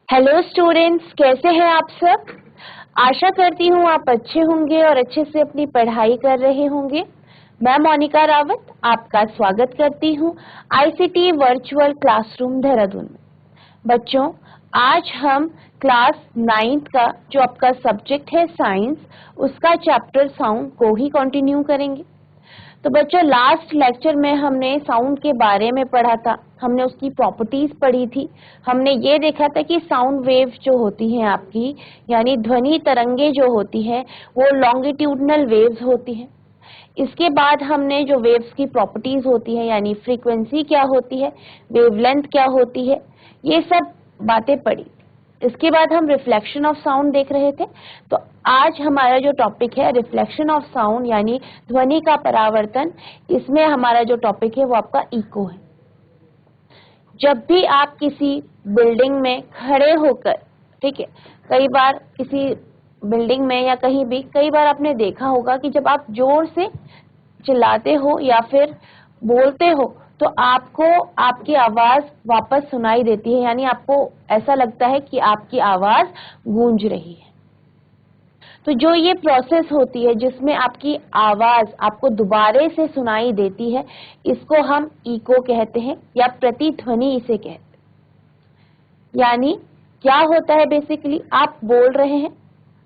Hello students, कैसे हैं आप सब। आशा करती हूँ आप अच्छे होंगे और अच्छे से अपनी पढ़ाई कर रहे होंगे। मैं मोनिका रावत आपका स्वागत करती हूँ आईसीटी वर्चुअल क्लासरूम देहरादून में। बच्चों, आज हम क्लास 9th का जो आपका सब्जेक्ट है साइंस, उसका चैप्टर साउंड को ही कंटिन्यू करेंगे। तो बच्चों, लास्ट लेक्चर में हमने साउंड के बारे में पढ़ा था, हमने उसकी प्रॉपर्टीज पढ़ी थी। हमने ये देखा था कि साउंड वेव जो होती हैं आपकी, यानी ध्वनि तरंगे जो होती हैं, वो लॉन्गिट्यूडनल वेव्स होती हैं। इसके बाद हमने जो वेव्स की प्रॉपर्टीज होती है, यानी फ्रीक्वेंसी क्या होती है, वेवलेंथ क्या होती है, ये सब बातें पढ़ी। इसके बाद हम रिफ्लेक्शन ऑफ साउंड देख रहे थे। तो आज हमारा जो टॉपिक है रिफ्लेक्शन ऑफ साउंड, यानी ध्वनि का परावर्तन, इसमें हमारा जो टॉपिक है वो आपका इको है। जब भी आप किसी बिल्डिंग में खड़े होकर, ठीक है, कई बार किसी बिल्डिंग में या कहीं भी, कई बार आपने देखा होगा कि जब आप जोर से चिल्लाते हो या फिर बोलते हो तो आपको आपकी आवाज वापस सुनाई देती है, यानी आपको ऐसा लगता है कि आपकी आवाज गूंज रही है। तो जो ये प्रोसेस होती है जिसमें आपकी आवाज आपको दोबारे से सुनाई देती है, इसको हम इको कहते हैं या प्रतिध्वनि इसे कहते हैं। यानी क्या होता है, बेसिकली आप बोल रहे हैं,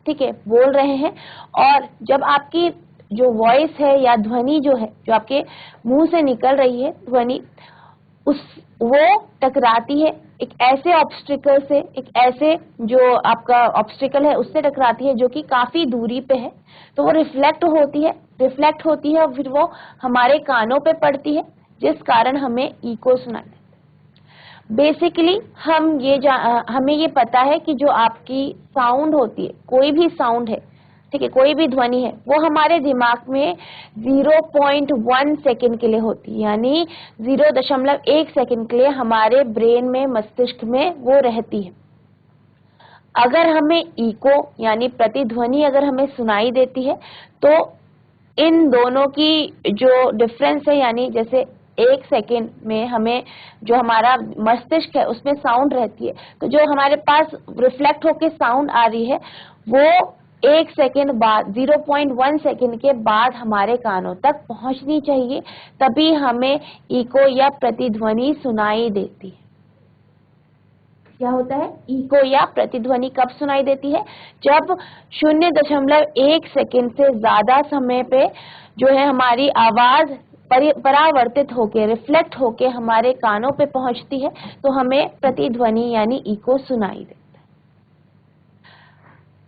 ठीक है, बोल रहे हैं, और जब आपकी जो वॉइस है या ध्वनि जो है, जो आपके मुंह से निकल रही है ध्वनि, वो टकराती है एक ऐसे ऑब्स्टिकल से, एक ऐसे जो आपका ऑब्स्टिकल है उससे टकराती है जो कि काफी दूरी पे है। तो वो रिफ्लेक्ट होती है और फिर वो हमारे कानों पे पड़ती है, जिस कारण हमें इको सुनाई देता है। बेसिकली हमें ये पता है कि जो आपकी साउंड होती है, कोई भी साउंड है, ठीक है, कोई भी ध्वनि है, वो हमारे दिमाग में 0.1 सेकेंड के लिए होती है, यानी 0.1 सेकेंड के लिए हमारे ब्रेन में, मस्तिष्क में वो रहती है। अगर हमें इको यानी प्रतिध्वनि अगर हमें सुनाई देती है, तो इन दोनों की जो डिफरेंस है, यानी जैसे 1 सेकेंड में हमें जो हमारा मस्तिष्क है उसमें साउंड रहती है, तो जो हमारे पास रिफ्लेक्ट होके साउंड आ रही है वो 1 सेकेंड बाद, 0.1 सेकेंड के बाद हमारे कानों तक पहुंचनी चाहिए, तभी हमें इको या प्रतिध्वनि सुनाई देती है। क्या होता है, इको या प्रतिध्वनि कब सुनाई देती है? जब 0.1 सेकेंड से ज्यादा समय पे जो है हमारी आवाज परावर्तित होके, रिफ्लेक्ट होके हमारे कानों पे पहुंचती है, तो हमें प्रतिध्वनि यानी इको सुनाई देता है।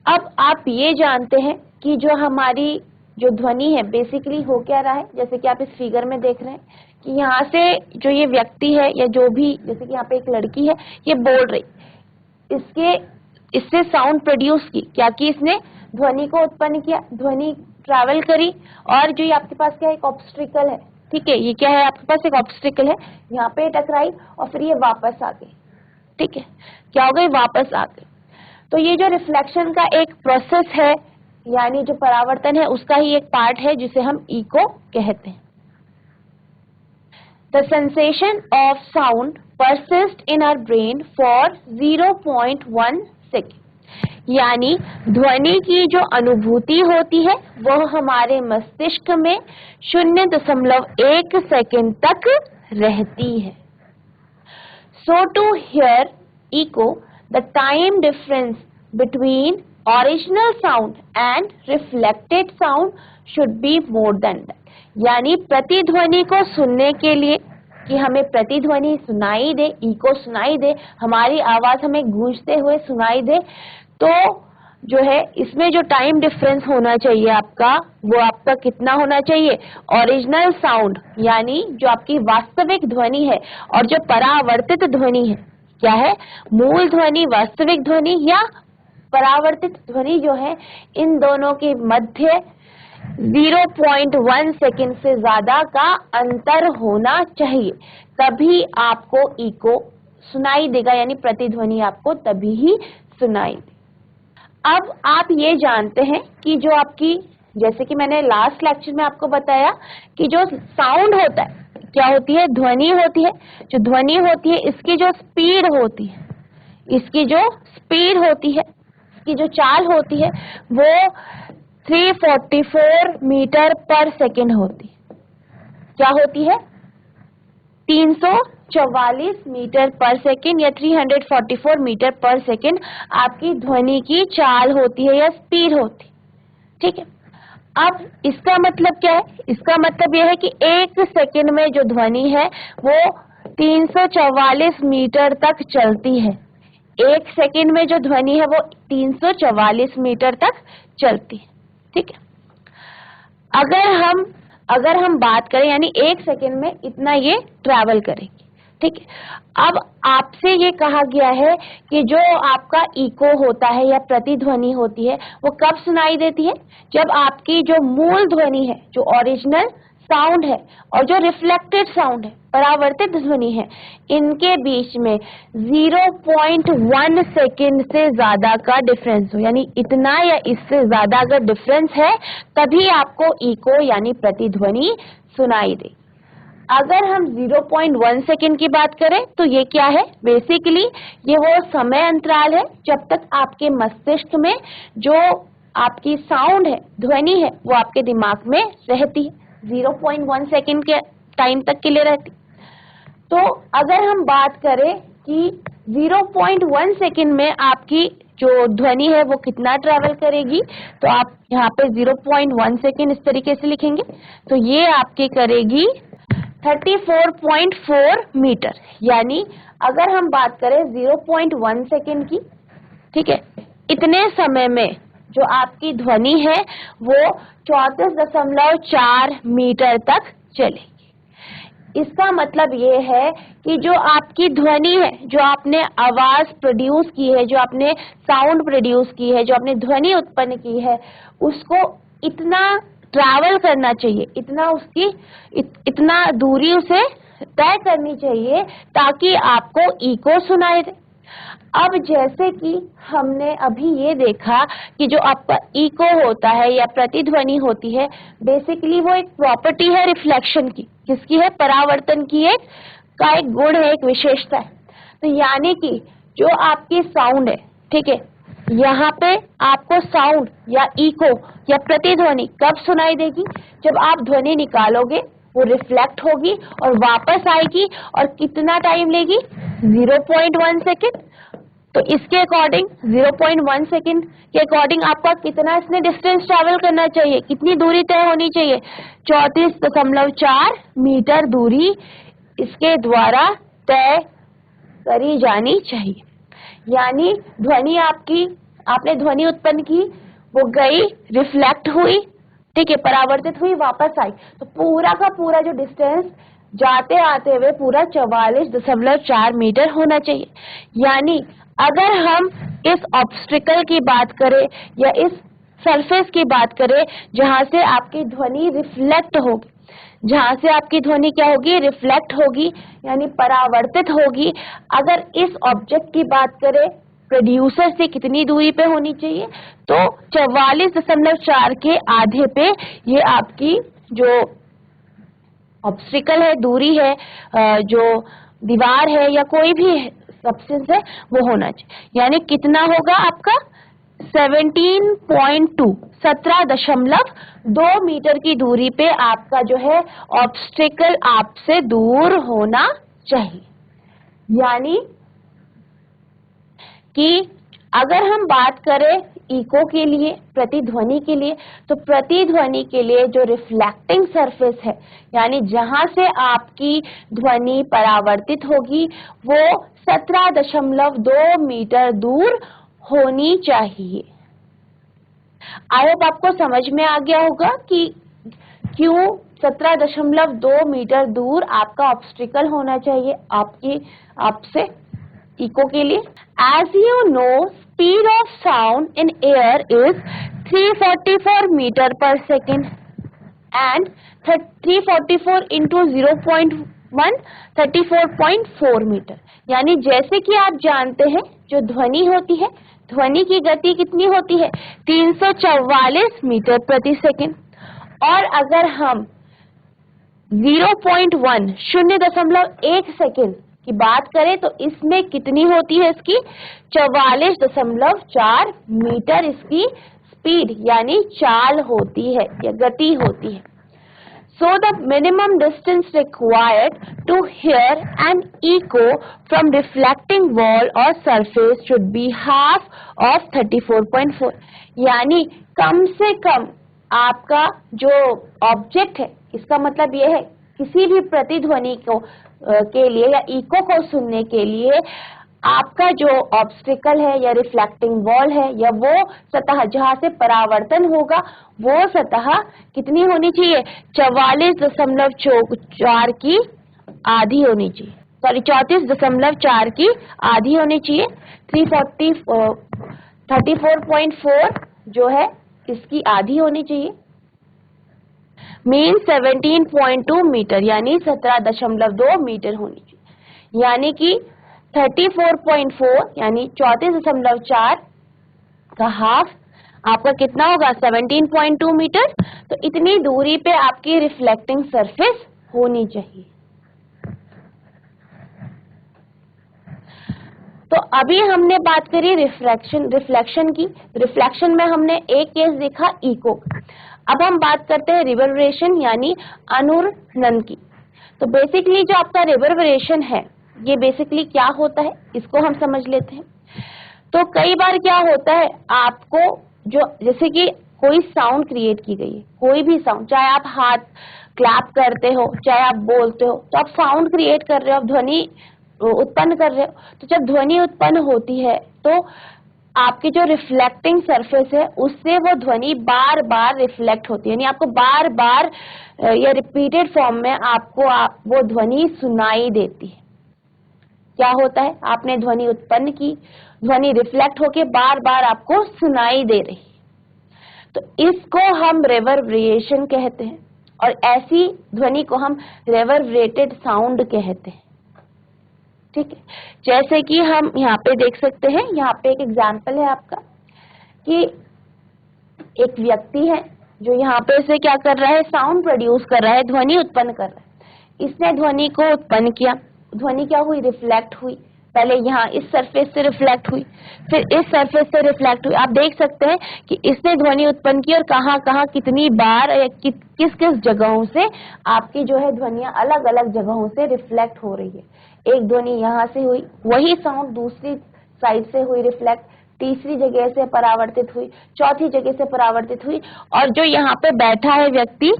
अब आप ये जानते हैं कि जो हमारी जो ध्वनि है बेसिकली हो क्या रहा है, जैसे कि आप इस फिगर में देख रहे हैं कि यहाँ से जो ये व्यक्ति है या जो भी, जैसे कि यहाँ पे एक लड़की है, ये बोल रही, इससे साउंड प्रोड्यूस की, क्या कि इसने ध्वनि को उत्पन्न किया, ध्वनि ट्रैवल करी, और जो ये आपके पास क्या एक ऑब्स्ट्रिकल है, ठीक है, ये क्या है आपके पास एक ऑब्स्ट्रिकल है, यहाँ पे टकराई और फिर ये वापस आ गई, ठीक है, क्या हो गई, वापस आ गई। तो ये जो रिफ्लेक्शन का एक प्रोसेस है, यानी जो परावर्तन है, उसका ही एक पार्ट है जिसे हम इको कहते हैं। The sensation of sound persists in our brain for 0.1 second. यानी ध्वनि की जो अनुभूति होती है वह हमारे मस्तिष्क में 0.1 सेकेंड तक रहती है। So to hear echo, the time difference between original sound and reflected sound should be more than that. यानी प्रतिध्वनि को सुनने के लिए, कि हमें प्रतिध्वनि सुनाई दे, इको सुनाई दे, हमारी आवाज हमें गूंजते हुए सुनाई दे, तो जो है इसमें जो टाइम डिफरेंस होना चाहिए आपका, वो आपका कितना होना चाहिए, ओरिजिनल साउंड यानी जो आपकी वास्तविक ध्वनि है और जो परावर्तित ध्वनि है, क्या है, मूल ध्वनि, वास्तविक ध्वनि या परावर्तित ध्वनि जो है, इन दोनों के मध्य 0.1 सेकेंड से ज्यादा का अंतर होना चाहिए, तभी आपको इको सुनाई देगा, यानी प्रतिध्वनि आपको तभी ही सुनाई देगी। अब आप ये जानते हैं कि जो आपकी, जैसे कि मैंने लास्ट लेक्चर में आपको बताया कि जो साउंड होता है, क्या होती है, ध्वनि होती है, जो ध्वनि होती है इसकी जो स्पीड होती है, इसकी जो स्पीड होती है, इसकी जो चाल होती है वो 344 मीटर पर सेकेंड होती है। क्या होती है? 344 मीटर पर सेकेंड या 344 मीटर पर सेकेंड आपकी ध्वनि की चाल होती है या स्पीड होती है। ठीक है, अब इसका मतलब क्या है? इसका मतलब यह है कि एक सेकेंड में जो ध्वनि है वो 344 मीटर तक चलती है। एक सेकेंड में जो ध्वनि है वो 344 मीटर तक चलती है। ठीक है, अगर हम बात करें यानी एक सेकेंड में इतना ये ट्रैवल करेगी। ठीक है, अब आपसे ये कहा गया है कि जो आपका इको होता है या प्रतिध्वनि होती है वो कब सुनाई देती है? जब आपकी जो मूल ध्वनि है, जो ओरिजिनल साउंड है और जो रिफ्लेक्टेड साउंड है, परावर्तित ध्वनि है, इनके बीच में 0.1 सेकेंड से ज्यादा का डिफरेंस हो, यानी इतना या इससे ज्यादा अगर डिफरेंस है तभी आपको इको यानी प्रतिध्वनि सुनाई दे। अगर हम 0.1 सेकेंड की बात करें तो ये क्या है? बेसिकली ये वो समय अंतराल है जब तक आपके मस्तिष्क में जो आपकी साउंड है, ध्वनि है, वो आपके दिमाग में रहती है। 0.1 सेकेंड के टाइम तक के लिए रहती। तो अगर हम बात करें कि 0.1 सेकेंड में आपकी जो ध्वनि है वो कितना ट्रैवल करेगी, तो आप यहाँ पे 0.1 सेकेंड इस तरीके से लिखेंगे, तो ये आपकी करेगी 34.4 मीटर। यानी अगर हम बात करें 0.1 सेकेंड की, ठीक है, इतने समय में जो आपकी ध्वनि है वो 34.4 मीटर तक चलेगी। इसका मतलब ये है कि जो आपकी ध्वनि है, जो आपने आवाज प्रोड्यूस की है, जो आपने साउंड प्रोड्यूस की है, जो आपने ध्वनि उत्पन्न की है, उसको इतना ट्रैवल करना चाहिए, इतना दूरी उसे तय करनी चाहिए ताकि आपको इको सुनाई दे। अब जैसे कि हमने अभी ये देखा कि जो आपका इको होता है या प्रतिध्वनि होती है, बेसिकली वो एक प्रॉपर्टी है रिफ्लेक्शन की। किसकी है? परावर्तन की एक गुण है, एक विशेषता है। तो यानी कि जो आपकी साउंड है, ठीक है, यहाँ पे आपको साउंड या इको या प्रतिध्वनि कब सुनाई देगी? जब आप ध्वनि निकालोगे, वो रिफ्लेक्ट होगी और वापस आएगी, और कितना टाइम लेगी? 0.1 सेकेंड। तो इसके अकॉर्डिंग 0.1 सेकेंड के अकॉर्डिंग आपका कितना इसने डिस्टेंस ट्रैवल करना चाहिए, कितनी दूरी तय होनी चाहिए? 34.4 मीटर दूरी इसके द्वारा तय करी जानी चाहिए। यानी ध्वनि आपने ध्वनि उत्पन्न की, वो गई, रिफ्लेक्ट हुई, ठीक है, परावर्तित हुई, वापस आई, तो पूरा का पूरा जो डिस्टेंस जाते आते हुए पूरा 44.4 मीटर होना चाहिए। यानी अगर हम इस ऑब्स्टिकल की बात करें या इस सरफेस की बात करें जहां से आपकी ध्वनि रिफ्लेक्ट होगी, जहां से आपकी ध्वनि क्या होगी? रिफ्लेक्ट होगी, यानी परावर्तित होगी। अगर इस ऑब्जेक्ट की बात करें, प्रोड्यूसर से कितनी दूरी पे होनी चाहिए? तो 44.4 के आधे पे ये आपकी जो ऑब्स्टिकल है, दूरी है, जो दीवार है या कोई भी सब्सटेंस है, वो होना चाहिए। यानी कितना होगा आपका? 17.2 मीटर की दूरी पे आपका जो है ऑब्स्टिकल आपसे दूर होना चाहिए। यानी कि अगर हम बात करें इको के लिए, प्रतिध्वनि के लिए, तो प्रतिध्वनि के लिए जो रिफ्लेक्टिंग सरफेस है, यानी जहां से आपकी ध्वनि परावर्तित होगी, वो 17.2 मीटर दूर होनी चाहिए। आई होप आपको समझ में आ गया होगा कि क्यों 17.2 मीटर दूर आपका ऑब्स्टिकल होना चाहिए आपसे इको के लिए। As you know, speed of sound in air is 344 meter per second and 344 into 0.1 34.4 metre. यानी जैसे कि आप जानते हैं जो ध्वनि होती है, ध्वनि की गति कितनी होती है? 344 मीटर प्रति सेकंड। और अगर हम 0.1 0.1 सेकेंड की बात करें तो इसमें कितनी होती है इसकी 44.4 मीटर इसकी स्पीड यानी चाल होती है या गति होती है। So the minimum distance required to hear an echo from reflecting wall or surface should be half of 34.4 यानी कम से कम आपका जो ऑब्जेक्ट है, इसका मतलब ये है किसी भी प्रतिध्वनि को के लिए या इको को सुनने के लिए आपका जो ऑब्स्टिकल है या रिफ्लेक्टिंग वॉल है या वो सतह जहां से परावर्तन होगा वो सतह कितनी होनी चाहिए 44.4 की आधी होनी चाहिए, सॉरी 34.4 की आधी होनी चाहिए। 34.4 जो है इसकी आधी होनी चाहिए, मीन 17.2 मीटर यानी 17.2 मीटर होनी चाहिए, यानी कि 34.4 यानी 34.4 का हाफ आपका कितना होगा 17.2 मीटर। तो इतनी दूरी पे आपकी रिफ्लेक्टिंग सरफेस होनी चाहिए। तो अभी हमने बात करी रिफ्लेक्शन की। रिफ्लेक्शन में हमने एक केस देखा इको। अब हम बात करते हैं रिवर्बरेशन यानी अनुरणन की। तो बेसिकली जो आपका रिवर्बरेशन है ये बेसिकली क्या होता है इसको हम समझ लेते हैं। तो कई बार क्या होता है आपको जो जैसे कि कोई साउंड क्रिएट की गई है, कोई भी साउंड, चाहे आप हाथ क्लैप करते हो, चाहे आप बोलते हो, तो आप साउंड क्रिएट कर रहे हो, आप ध्वनि उत्पन्न कर रहे हो। तो जब ध्वनि उत्पन्न होती है तो आपकी जो रिफ्लेक्टिंग सरफेस है उससे वो ध्वनि बार बार रिफ्लेक्ट होती है, यानी आपको बार बार या रिपीटेड फॉर्म में आपको वो ध्वनि सुनाई देती है। क्या होता है आपने ध्वनि उत्पन्न की, ध्वनि रिफ्लेक्ट होके बार बार आपको सुनाई दे रही है, तो इसको हम रिवर्बरेशन कहते हैं और ऐसी ध्वनि को हम रिवर्बरेटेड साउंड कहते हैं। ठीक है, जैसे कि हम यहाँ पे देख सकते हैं, यहाँ पे एक एग्जाम्पल है आपका कि एक व्यक्ति है जो यहाँ पे से क्या कर रहा है, साउंड प्रोड्यूस कर रहा है, ध्वनि उत्पन्न कर रहा है। इसने ध्वनि को उत्पन्न किया, ध्वनि क्या हुई, रिफ्लेक्ट हुई। पहले यहाँ इस सरफेस से रिफ्लेक्ट हुई, फिर इस सरफेस से रिफ्लेक्ट हुई। आप देख सकते हैं कि इसने ध्वनि उत्पन्न की और कहाँ कहाँ कितनी बार या किस किस जगहों से आपकी जो है ध्वनियां अलग अलग जगहों से रिफ्लेक्ट हो रही है। एक ध्वनि यहाँ से हुई, वही साउंड दूसरी साइड से हुई रिफ्लेक्ट, तीसरी जगह से परावर्तित हुई, चौथी जगह से परावर्तित हुई और जो यहाँ पे बैठा है व्यक्ति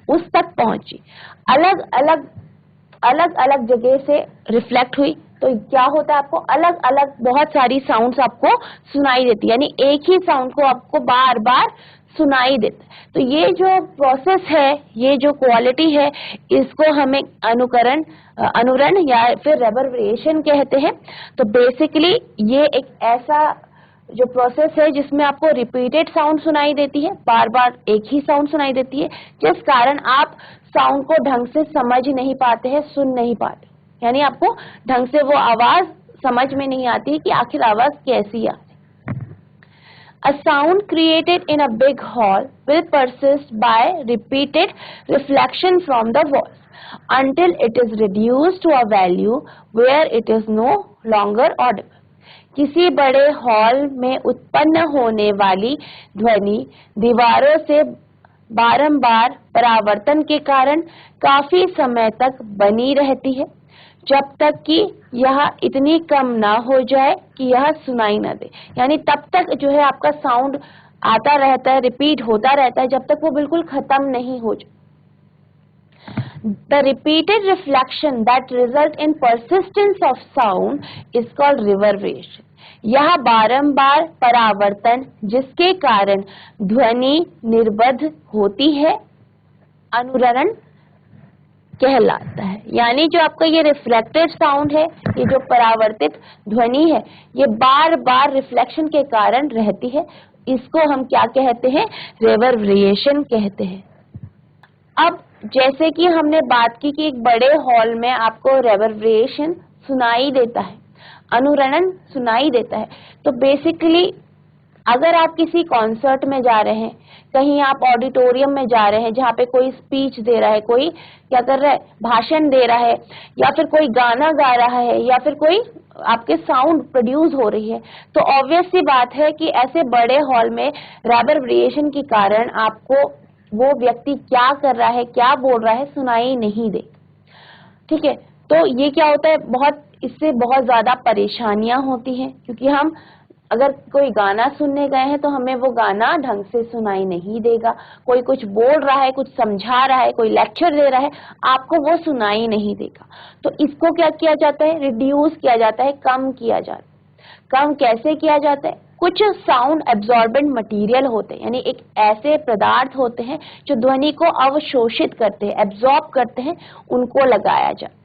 उस तक पहुंची, अलग अलग जगह से रिफ्लेक्ट हुई। तो क्या होता है आपको अलग अलग बहुत सारी साउंड्स आपको सुनाई देती है, यानी एक ही साउंड को आपको बार बार सुनाई देता है। तो ये जो प्रोसेस है, ये जो क्वालिटी है, इसको हमें अनुरण या फिर रिवर्बरेशन कहते हैं। तो बेसिकली ये एक ऐसा जो प्रोसेस है जिसमें आपको रिपीटेड साउंड सुनाई देती है, बार बार एक ही साउंड सुनाई देती है, जिस कारण आप साउंड को ढंग से समझ नहीं पाते हैं, सुन नहीं पाते, यानी आपको ढंग से वो आवाज समझ में नहीं आती कि आखिर आवाज कैसी आती। A sound created in a big hall will persist by repeated reflection from the walls until it is reduced to a value where it is no longer audible. किसी बड़े हॉल में उत्पन्न होने वाली ध्वनि दीवारों से बारंबार परावर्तन के कारण काफी समय तक बनी रहती है, जब तक कि यह इतनी कम ना हो जाए कि यह सुनाई ना दे। यानी तब तक जो है आपका साउंड आता रहता है, रिपीट होता रहता है, जब तक वो बिल्कुल खत्म नहीं हो जाए। The repeated reflection that result in persistence of sound is called reverberation. यह बारंबार परावर्तन जिसके कारण ध्वनि निर्बद्ध होती है, अनुरण कहलाता है। यानी जो आपका ये रिफ्लेक्टेड साउंड है, ये जो परावर्तित ध्वनि है, ये बार बार रिफ्लेक्शन के कारण रहती है, इसको हम क्या कहते हैं, रिवर्बरेशन कहते हैं। अब जैसे कि हमने बात की कि एक बड़े हॉल में आपको रिवर्बरेशन सुनाई देता है, अनुरणन सुनाई देता है। तो बेसिकली अगर आप किसी कॉन्सर्ट में जा रहे हैं, कहीं आप ऑडिटोरियम में जा रहे हैं जहाँ पे कोई स्पीच दे रहा है, कोई क्या कर रहा है, भाषण दे रहा है, या फिर कोई गाना गा रहा है, या फिर कोई आपके साउंड प्रोड्यूस हो रही है, तो ऑब्वियस सी बात है कि ऐसे बड़े हॉल में रेवर्बरेशन के कारण आपको वो व्यक्ति क्या कर रहा है, क्या बोल रहा है, सुनाई नहीं दे। ठीक है, तो ये क्या होता है, इससे बहुत ज्यादा परेशानियां होती हैं, क्योंकि हम अगर कोई गाना सुनने गए हैं तो हमें वो गाना ढंग से सुनाई नहीं देगा। कोई कुछ बोल रहा है, कुछ समझा रहा है, कोई लेक्चर दे रहा है, आपको वो सुनाई नहीं देगा। तो इसको क्या किया जाता है, रिड्यूस किया जाता है, कम किया जाता है। कम कैसे किया जाता है, कुछ साउंड एब्जॉर्बेंट मटेरियल होते हैं, यानी एक ऐसे पदार्थ होते हैं जो ध्वनि को अवशोषित करते हैं, एब्जॉर्ब करते हैं, उनको लगाया जाता है।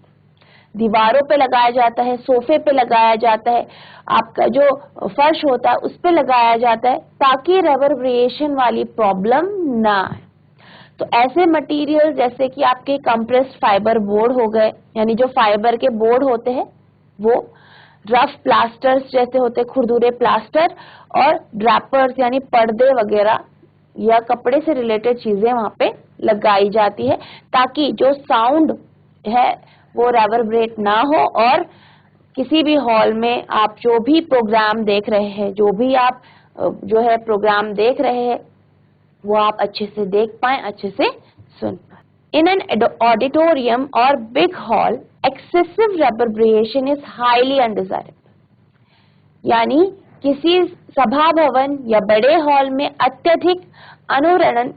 दीवारों पे लगाया जाता है, सोफे पे लगाया जाता है, आपका जो फर्श होता है उस पे लगाया जाता है, ताकि रेवर्बरेशन वाली प्रॉब्लम ना आए। तो ऐसे मटेरियल जैसे कि आपके कंप्रेस्ड फाइबर बोर्ड हो गए, यानी जो फाइबर के बोर्ड होते हैं वो, रफ प्लास्टर्स जैसे होते हैं, खुरदुरे प्लास्टर, और ड्रैपर्स यानी पर्दे वगैरह या कपड़े से रिलेटेड चीजें वहां पे लगाई जाती है, ताकि जो साउंड है वो रेवर्बरेट ना हो, और किसी भी हॉल में आप जो भी प्रोग्राम देख रहे हैं, जो भी आप जो है प्रोग्राम देख रहे हैं, वो आप अच्छे से देख पाएं, अच्छे से सुन पाएं। इन एन ऑडिटोरियम और big hall excessive reverberation is highly undesirable, यानी किसी सभा भवन या बड़े हॉल में अत्यधिक अनुरणन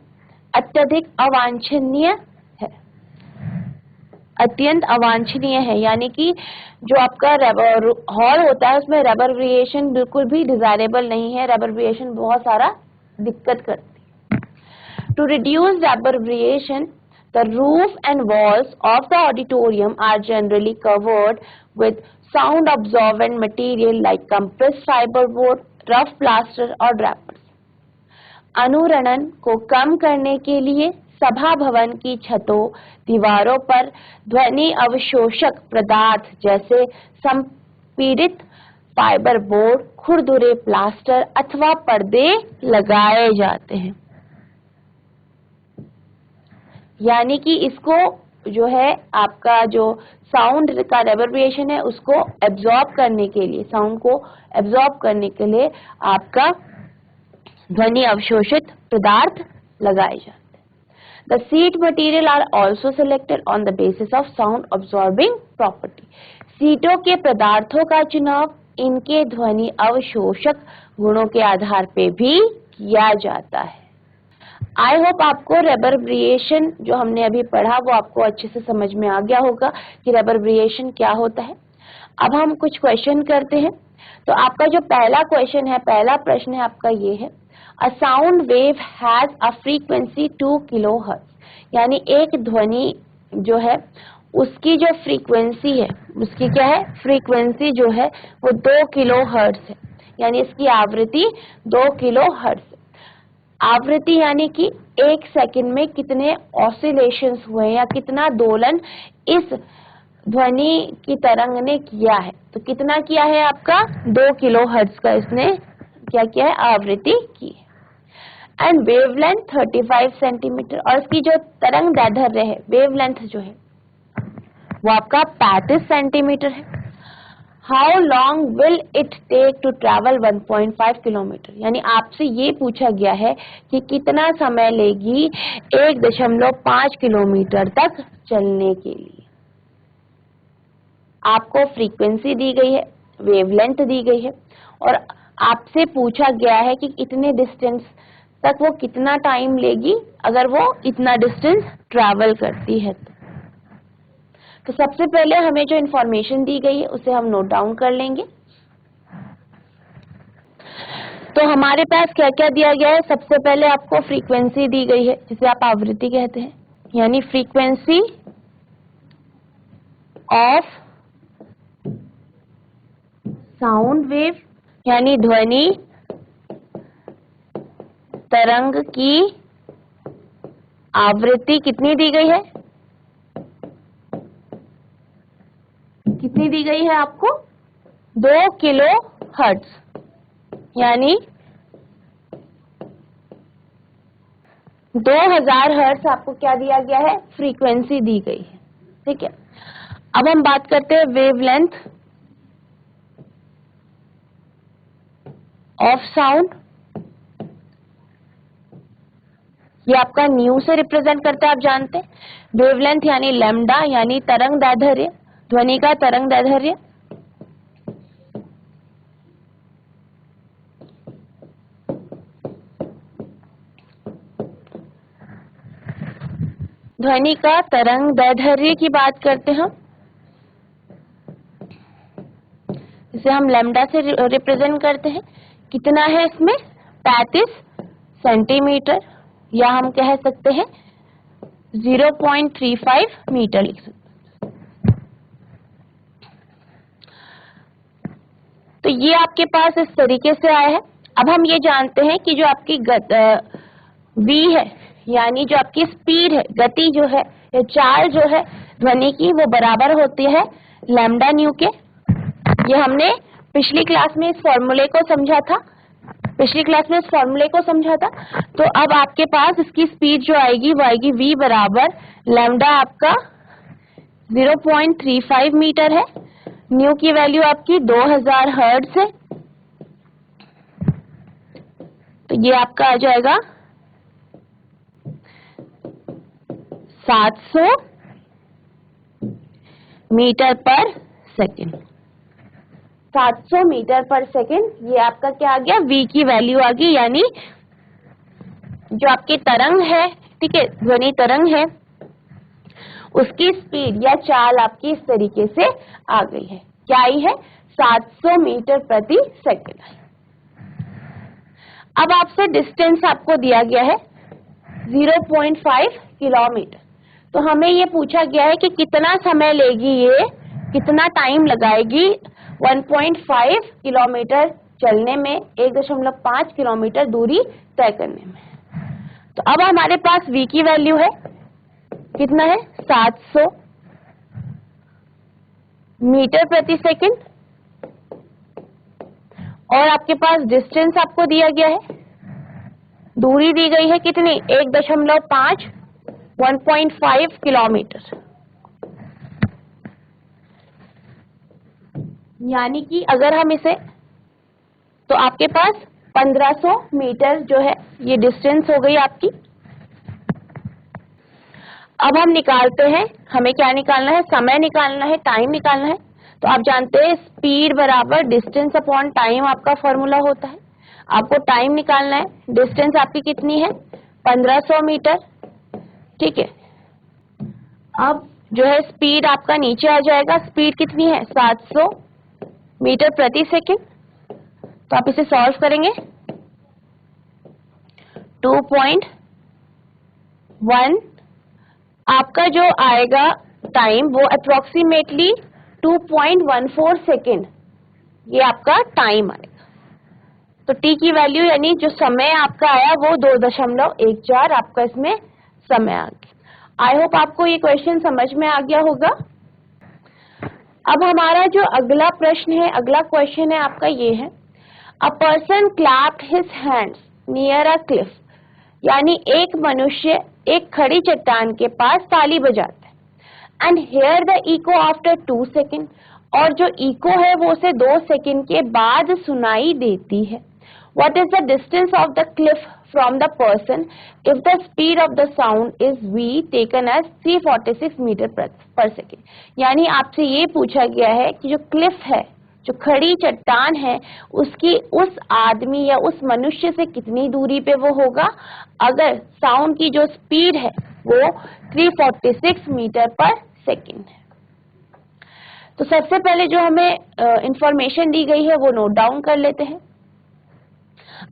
अत्यधिक अवांछनीय है, अत्यंत अवांछनीय है। यानी कि जो आपका हॉल होता है उसमें रेवर्बरेशन बिल्कुल भी डिजायरेबल नहीं है, रेवर्बरेशन बहुत सारा दिक्कत करती है। To reduce reverberation, the roof and walls of the auditorium are generally covered with sound absorbent material like compressed fiber board, rough plaster और drapers। अनुरणन को कम करने के लिए सभा भवन की छतों, दीवारों पर ध्वनि अवशोषक पदार्थ जैसे संपीड़ित फाइबर बोर्ड, खुरदुरे प्लास्टर अथवा पर्दे लगाए जाते हैं। यानी कि इसको जो है आपका जो साउंड का रेवर्बरेशन है उसको एब्जॉर्ब करने के लिए, साउंड को एब्जॉर्ब करने के लिए आपका ध्वनि अवशोषित पदार्थ लगाए जाते हैं। The seat material are also selected on the basis of sound absorbing property. सीटों के पदार्थों का चुनाव इनके ध्वनि अवशोषक गुणों के आधार पे भी किया जाता है। आई होप आपको रेवर्बरेशन जो हमने अभी पढ़ा वो आपको अच्छे से समझ में आ गया होगा कि रेवर्बरेशन क्या होता है। अब हम कुछ क्वेश्चन करते हैं। तो आपका जो पहला क्वेश्चन है, पहला प्रश्न है आपका ये है, a sound wave has a frequency 2 kilohertz, यानी एक ध्वनि जो है उसकी जो फ्रीक्वेंसी है, उसकी क्या है, फ्रीक्वेंसी जो है वो 2 किलोहर्ट्ज है, यानी इसकी आवृत्ति 2 किलोहर्ट्ज। आवृत्ति यानी कि एक सेकंड में कितने ऑसिलेशंस हुए या कितना दोलन इस ध्वनि की तरंग ने किया है। तो कितना किया है आपका 2 किलोहर्ट्ज का इसने क्या किया है, आवृत्ति की है। एंड वेवलेंथ 35 सेंटीमीटर, और इसकी जो तरंग दैर्ध्य है, वेवलेंथ जो है वो आपका 35 सेंटीमीटर है। How long will it take to travel 1.5 kilometre, यानी आपसे ये पूछा गया है कि कितना समय लेगी 1.5 किलोमीटर तक चलने के लिए। आपको फ्रीक्वेंसी दी गई है, वेवलेंथ दी गई है, और आपसे पूछा गया है कि इतने डिस्टेंस तक वो कितना टाइम लेगी अगर वो इतना डिस्टेंस ट्रैवल करती है। तो सबसे पहले हमें जो इंफॉर्मेशन दी गई है उसे हम नोट डाउन कर लेंगे। तो हमारे पास क्या क्या दिया गया है, सबसे पहले आपको फ्रीक्वेंसी दी गई है जिसे आप आवृत्ति कहते हैं, यानी फ्रीक्वेंसी ऑफ साउंड वेव, यानी ध्वनि तरंग की आवृत्ति कितनी दी गई है, कितनी दी गई है आपको 2 किलोहर्ट्ज, यानी 2000 हर्ट्ज आपको क्या दिया गया है, फ्रीक्वेंसी दी गई है, ठीक है। अब हम बात करते हैं वेवलेंथ ऑफ साउंड। ये आपका न्यू से रिप्रेजेंट करता है, आप जानते हैं। वेवलेंथ यानी लैम्डा यानी तरंग दैर्ध्य, ध्वनि का तरंग दैर्ध्य। ध्वनि का तरंग दैर्ध्य की बात करते हैं हम, इसे हम लैम्डा से रिप्रेजेंट करते हैं। कितना है इसमें, 35 सेंटीमीटर, या हम कह सकते हैं 0.35 मीटर लिख सकते हैं। तो ये आपके पास इस तरीके से आया है। अब हम ये जानते हैं कि जो आपकी v है, यानी जो आपकी स्पीड है, गति जो है या चाल जो है ध्वनि की, वो बराबर होती है लैम्डा न्यू के। ये हमने पिछली क्लास में इस फॉर्मूले को समझा था, तो अब आपके पास इसकी स्पीड जो आएगी वो आएगी v बराबर लैम्डा आपका 0.35 मीटर है, न्यू की वैल्यू आपकी 2000 हर्ट्ज है, तो ये आपका आ जाएगा 700 मीटर पर सेकेंड। 700 मीटर पर सेकेंड, ये आपका क्या आ गया, v की वैल्यू आ गई, यानी जो आपकी तरंग है, ठीक है, ध्वनि तरंग है, उसकी स्पीड या चाल आपकी इस तरीके से आ गई है। क्या आई है, 700 मीटर प्रति सेकेंड। अब आपसे डिस्टेंस आपको दिया गया है 0.5 किलोमीटर, तो हमें ये पूछा गया है कि कितना समय लेगी, ये कितना टाइम लगाएगी 1.5 किलोमीटर चलने में, 1.5 किलोमीटर दूरी तय करने में। तो अब हमारे पास v की वैल्यू है, कितना है, 700 मीटर प्रति सेकंड, और आपके पास डिस्टेंस आपको दिया गया है, दूरी दी गई है कितनी, 1.5 किलोमीटर। यानी कि अगर हम इसे, तो आपके पास 1500 मीटर जो है ये डिस्टेंस हो गई आपकी। अब हम निकालते हैं, हमें क्या निकालना है, समय निकालना है, टाइम निकालना है। तो आप जानते हैं स्पीड बराबर डिस्टेंस अपॉन टाइम आपका फॉर्मूला होता है। आपको टाइम निकालना है, डिस्टेंस आपकी कितनी है, 1500 मीटर, ठीक है। अब जो है स्पीड आपका नीचे आ जाएगा, स्पीड कितनी है, 700 मीटर प्रति सेकेंड। तो आप इसे सॉल्व करेंगे, 2.1 आपका जो आएगा टाइम, वो अप्रोक्सीमेटली 2.14 सेकेंड, ये आपका टाइम आएगा। तो टी की वैल्यू यानी जो समय आपका आया वो 2.14 आपका इसमें समय आ गया। आई होप आपको ये क्वेश्चन समझ में आ गया होगा। अब हमारा जो अगला प्रश्न है, अगला क्वेश्चन है आपका, ये है, a person clapped his hands near a cliff, यानी एक मनुष्य एक खड़ी चट्टान के पास ताली बजाता है, and here the eco after 2 second, और जो इको है वो उसे 2 सेकेंड के बाद सुनाई देती है। What is the distance of the cliff from the person if the speed of the sound is v taken as 346 metre पर सेकेंड। यानी आपसे ये पूछा गया है कि जो क्लिफ है, जो खड़ी चट्टान है, उसकी उस आदमी या उस मनुष्य से कितनी दूरी पे वो होगा अगर साउंड की जो स्पीड है वो 346 मीटर पर सेकेंड है। तो सबसे पहले जो हमें इंफॉर्मेशन दी गई है वो नोट डाउन कर लेते हैं।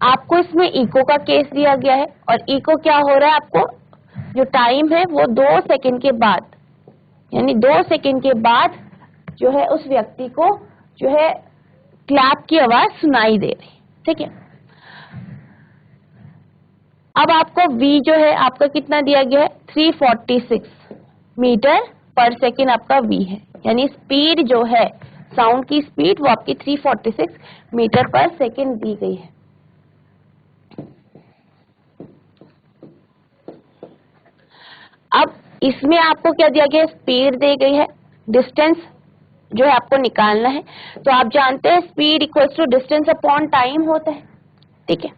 आपको इसमें इको का केस दिया गया है, और इको क्या हो रहा है, आपको जो टाइम है वो 2 सेकेंड के बाद, यानी 2 सेकेंड के बाद जो है उस व्यक्ति को जो है क्लैप की आवाज सुनाई दे रही, ठीक है। अब आपको v जो है आपका कितना दिया गया है, 346 मीटर पर सेकेंड आपका v है, यानी स्पीड जो है साउंड की स्पीड वो आपकी 346 मीटर पर सेकेंड दी गई है। अब इसमें आपको क्या दिया गया है, स्पीड दी गई है, डिस्टेंस जो है आपको निकालना है। तो आप जानते हैं speed equals to distance upon time होता है, ठीक है।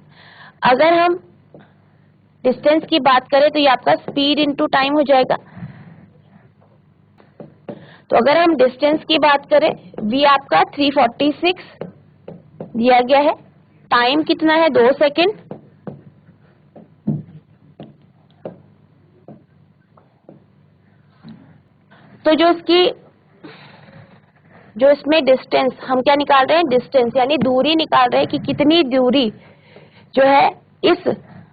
अगर हम डिस्टेंस की बात करें तो ये आपका स्पीड इनटू टाइम हो जाएगा। तो अगर हम डिस्टेंस की बात करें, v आपका 346 दिया गया है, टाइम कितना है 2 सेकेंड, तो जो इसमें डिस्टेंस हम क्या निकाल रहे हैं, डिस्टेंस यानी दूरी निकाल रहे हैं कि कितनी दूरी जो है इस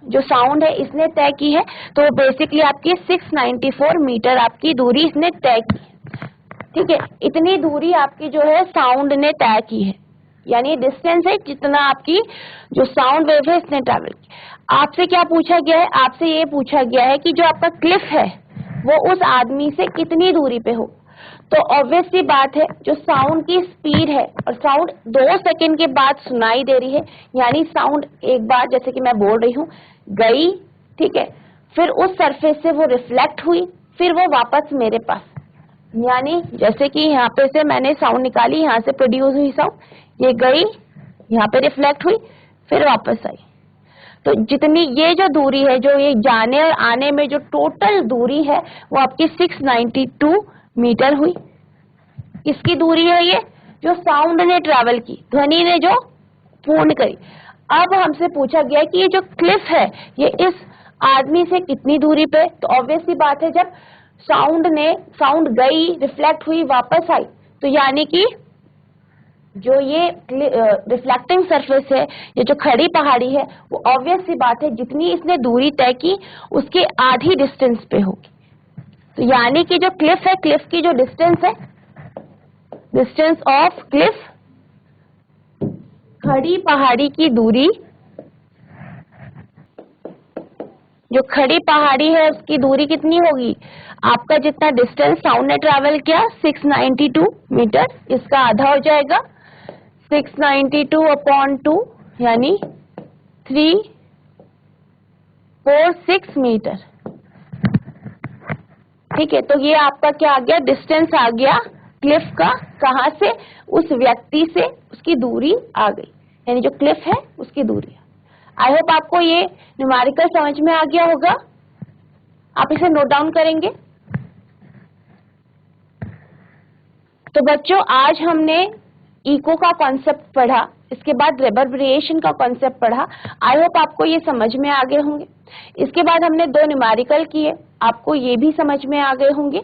जो साउंड है इसने तय की है। तो बेसिकली आपकी 694 मीटर आपकी दूरी इसने तय की है, ठीक है। इतनी दूरी आपकी जो है साउंड ने तय की है, यानी डिस्टेंस है जितना आपकी जो साउंड वेव है इसने ट्रैवल की। आपसे क्या पूछा गया है, आपसे ये पूछा गया है कि जो आपका क्लिफ है वो उस आदमी से कितनी दूरी पे हो। तो ऑब्वियस सी बात है, जो साउंड की स्पीड है और साउंड 2 सेकंड के बाद सुनाई दे रही है, यानी साउंड एक बार जैसे कि मैं बोल रही हूँ गई, ठीक है, फिर उस सरफेस से वो रिफ्लेक्ट हुई, फिर वो वापस मेरे पास, यानी जैसे कि यहाँ पे से मैंने साउंड निकाली, यहाँ से प्रोड्यूस हुई साउंड, ये गई, यहाँ पे रिफ्लेक्ट हुई, फिर वापस आई। तो जितनी ये जो दूरी है, जो ये जाने और आने में जो टोटल दूरी है वो आपकी 692 मीटर हुई। किसकी दूरी है ये, जो साउंड ने ट्रैवल की, ध्वनि ने जो पूर्ण करी। अब हमसे पूछा गया कि ये जो क्लिफ है ये इस आदमी से कितनी दूरी पे, तो ऑब्वियस सी बात है जब साउंड गई, रिफ्लेक्ट हुई, वापस आई, तो यानी कि जो ये रिफ्लेक्टिंग सरफेस है, ये जो खड़ी पहाड़ी है, वो ऑब्वियस सी बात है जितनी इसने दूरी तय की उसके आधी डिस्टेंस पे होगी। तो यानी कि जो क्लिफ है, क्लिफ की जो डिस्टेंस है, डिस्टेंस ऑफ क्लिफ, खड़ी पहाड़ी की दूरी, जो खड़ी पहाड़ी है उसकी दूरी कितनी होगी, आपका जितना डिस्टेंस साउंड ने ट्रैवल किया 692 मीटर, इसका आधा हो जाएगा 692 अपॉन 2 यानी 346 मीटर, ठीक है। तो ये आपका क्या आ गया, डिस्टेंस आ गया क्लिफ का, कहां से, उस व्यक्ति से उसकी दूरी आ गई, यानी जो क्लिफ है उसकी दूरी। आई होप आपको ये न्यूमेरिकल समझ में आ गया होगा, आप इसे नोट डाउन करेंगे। तो बच्चों आज हमने इको का कॉन्सेप्ट पढ़ा, इसके बाद रिवर्बरेशन का कॉन्सेप्ट पढ़ा। आई होप आपको ये समझ में आ गए होंगे। इसके बाद हमने 2 न्यूमेरिकल किए, आपको ये भी समझ में आ गए होंगे।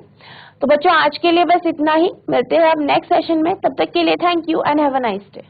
तो बच्चों आज के लिए बस इतना ही, मिलते हैं अब नेक्स्ट सेशन में, तब तक के लिए thank you and have a nice day.